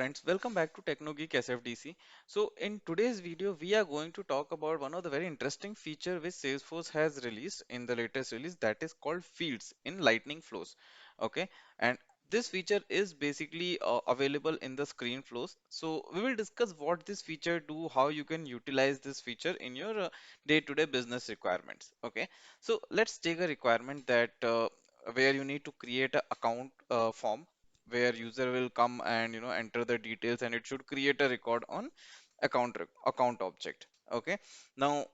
friends, welcome back to TechnoGeek SFDC. So in today's video, we are going to talk about one of the very interesting feature which Salesforce has released in the latest release, that is called fields in Lightning Flows. Okay, and this feature is basically available in the screen flows. So we will discuss what this feature do, how you can utilize this feature in your day-to-day business requirements. Okay, so let's take a requirement that where you need to create an account form where user will come and enter the details, and it should create a record on account object. Okay, now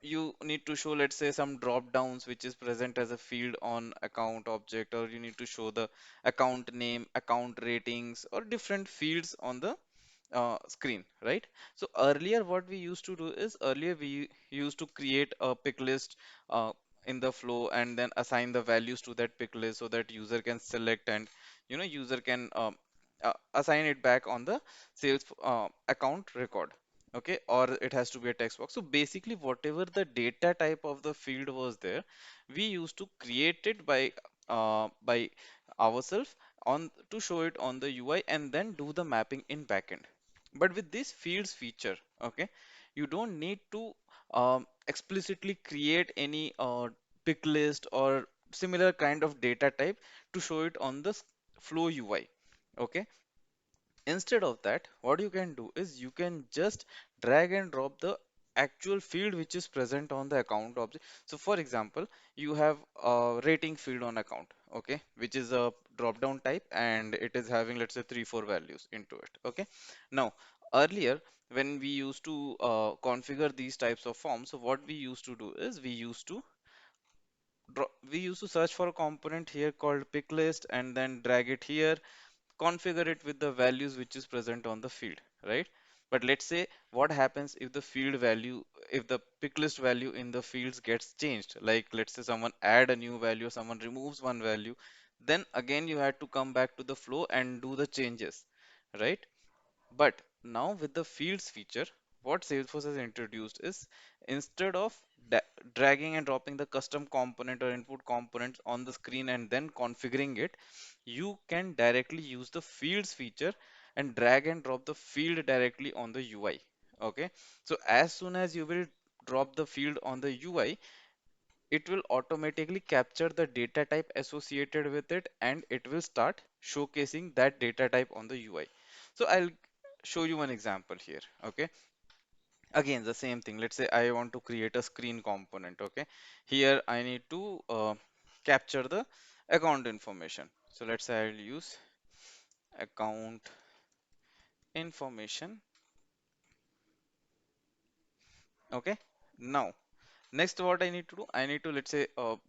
you need to show, let's say, some drop downs which is present as a field on account object, or you need to show the account name, account ratings, or different fields on the screen, right? So earlier what we used to do is, earlier we used to create a pick list uh, in the flow and then assign the values to that pick list so that user can select, and user can assign it back on the sales account record. Okay, or it has to be a text box. So basically whatever the data type of the field was there, we used to create it by ourselves on to show it on the UI and then do the mapping in backend. But with this fields feature, okay, you don't need to explicitly create any pick list or similar kind of data type to show it on the flow UI. Okay, instead of that, what you can do is you can just drag and drop the actual field which is present on the account object. So for example, you have a rating field on account, okay, which is a drop down type, and it is having, let's say, 3 4 values into it. Okay, now earlier when we used to configure these types of forms, so what we used to do is we used to search for a component here called pick list and then drag it here, configure it with the values which is present on the field, right? But let's say, what happens if the field value, if the pick list value in the fields gets changed? Like, let's say someone add a new value, someone removes one value, then again you had to come back to the flow and do the changes, right? But now with the fields feature, what Salesforce has introduced is, instead of dragging and dropping the custom component or input components on the screen and then configuring it, you can directly use the fields feature and drag and drop the field directly on the UI. Okay, so as soon as you will drop the field on the UI, it will automatically capture the data type associated with it, and it will start showcasing that data type on the UI. So I'll show you one example here. Okay, again the same thing. Let's say I want to create a screen component. Okay, here I need to capture the account information. So let's say I'll use account information. Okay, now next what I need to do, I need to, let's say,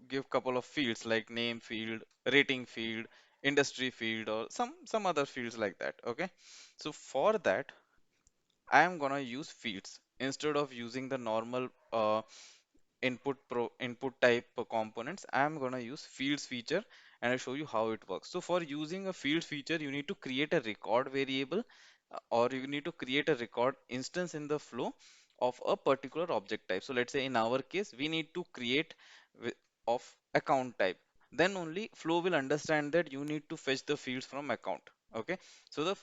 give couple of fields like name field, rating field, industry field, or some other fields like that. Okay, so for that I am gonna use fields instead of using the normal input type components. I am gonna use fields feature, and I'll show you how it works. So for using a fields feature, you need to create a record variable, or you need to create a record instance in the flow of a particular object type. So let's say in our case, we need to create of account type. Then only flow will understand that you need to fetch the fields from account. Okay, so the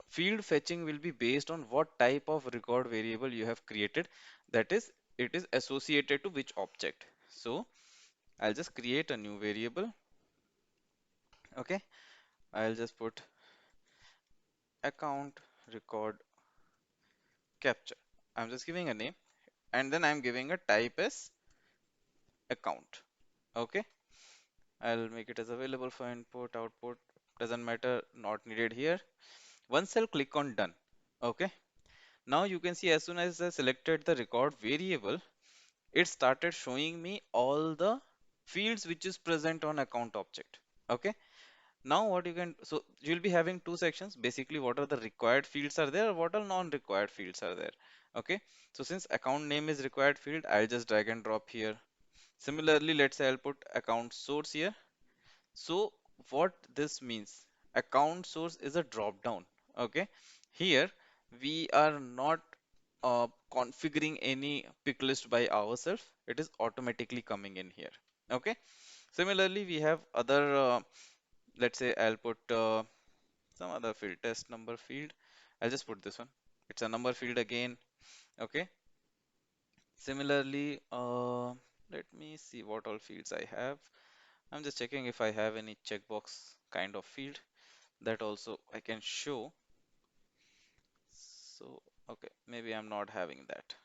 field fetching will be based on what type of record variable you have created, that is, it is associated to which object. So I'll just create a new variable. Okay, I'll just put account record capture. I'm just giving a name, and then I'm giving a type as account. Okay, I'll make it as available for input output, doesn't matter, not needed here. Once I'll click on done. Okay, now you can see, as soon as I selected the record variable, it started showing me all the fields which is present on account object. Okay, now what you can, so you'll be having two sections, basically what are the required fields are there, or what are non-required fields are there. Okay, so since account name is required field, I'll just drag and drop here. Similarly, let's say I'll put account source here. So what this means, account source is a drop down. Okay, here we are not configuring any pick list by ourselves, it is automatically coming in here. Okay, similarly we have other let's say I'll put some other field, test number field. I'll just put this one. It's a number field again. Okay. Similarly, let me see what all fields I have. I'm just checking if I have any checkbox kind of field that also I can show. So, okay, maybe I'm not having that.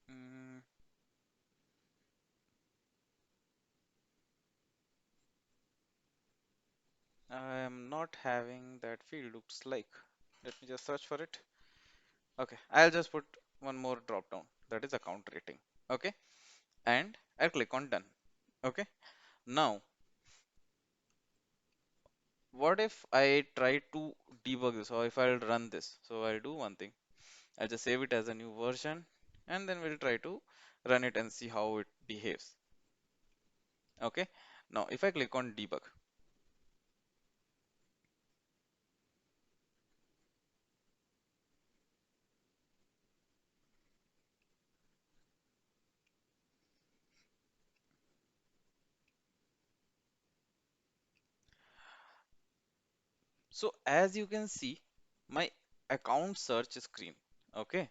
Mm, I am not having that field, looks like. Let me just search for it. Okay, I'll just put one more drop down, that is account rating. Okay, and I'll click on done. Okay, now what if I try to debug this, or if I'll run this? So I'll do one thing. I'll just save it as a new version, and then we'll try to run it and see how it behaves. Okay, now if I click on debug, so as you can see, my account search screen, okay,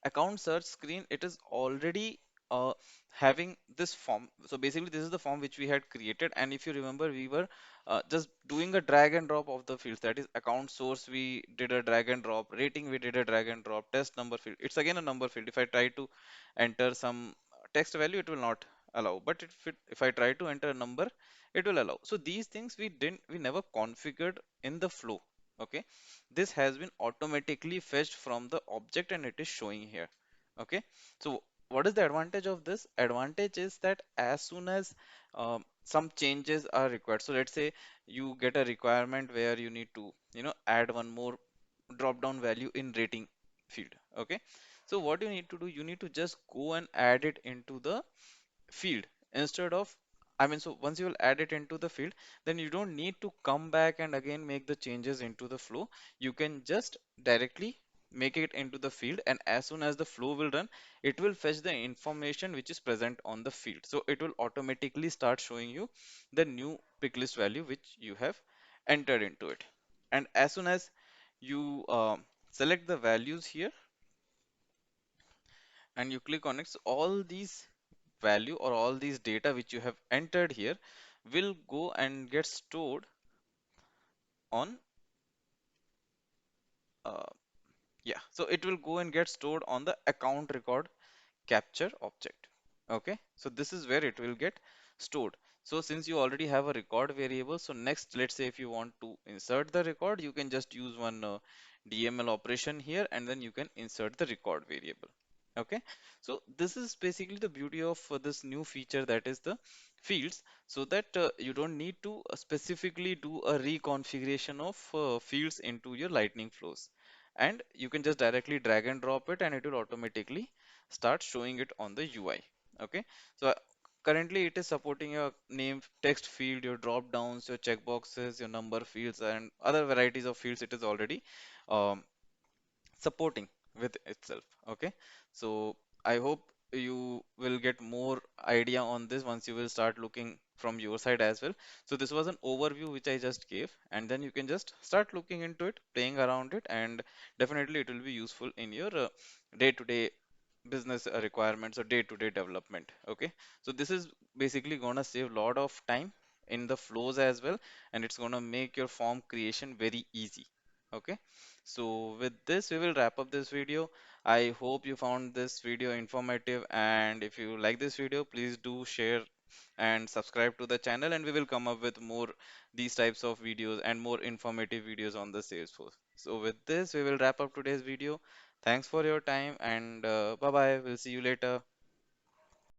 account search screen, it is already uh, having this form. So basically this is the form which we had created, and if you remember, we were just doing a drag and drop of the fields. That is account source, we did a drag and drop, rating we did a drag and drop, test number field, it's again a number field. If I try to enter some text value, it will not allow, but if I try to enter a number, it will allow. So these things we never configured in the flow. Okay, this has been automatically fetched from the object and it is showing here. Okay, so what is the advantage of this? Advantage is that as soon as some changes are required, so let's say you get a requirement where you need to, add one more drop down value in rating field. Okay, so what you need to do, you need to just go and add it into the field instead of, I mean, so once you will add it into the field, then you don't need to come back and again make the changes into the flow. You can just directly make it into the field, and as soon as the flow will run, it will fetch the information which is present on the field. So it will automatically start showing you the new pick list value which you have entered into it. And as soon as you select the values here and you click on it, so all these value or all these data which you have entered here will go and get stored on uh, yeah, so it will go and get stored on the account record capture object. Okay, so this is where it will get stored. So since you already have a record variable, so next, let's say if you want to insert the record, you can just use one DML operation here, and then you can insert the record variable. Okay, so this is basically the beauty of this new feature, that is the fields, so that you don't need to specifically do a reconfiguration of fields into your lightning flows, and you can just directly drag and drop it and it will automatically start showing it on the UI. Okay, so currently it is supporting your name text field, your drop downs, your checkboxes, your number fields, and other varieties of fields it is already um, supporting with itself. Okay, so I hope you will get more idea on this once you will start looking from your side as well. So this was an overview which I just gave, and then you can just start looking into it, playing around it, and definitely it will be useful in your day-to-day business requirements or day-to-day development. Okay, so this is basically gonna save a lot of time in the flows as well, and it's gonna make your form creation very easy. Okay, so with this we will wrap up this video. I hope you found this video informative, and if you like this video, please do share and subscribe to the channel, and we will come up with more these types of videos and more informative videos on the Salesforce. So with this we will wrap up today's video. Thanks for your time, and bye bye, we'll see you later.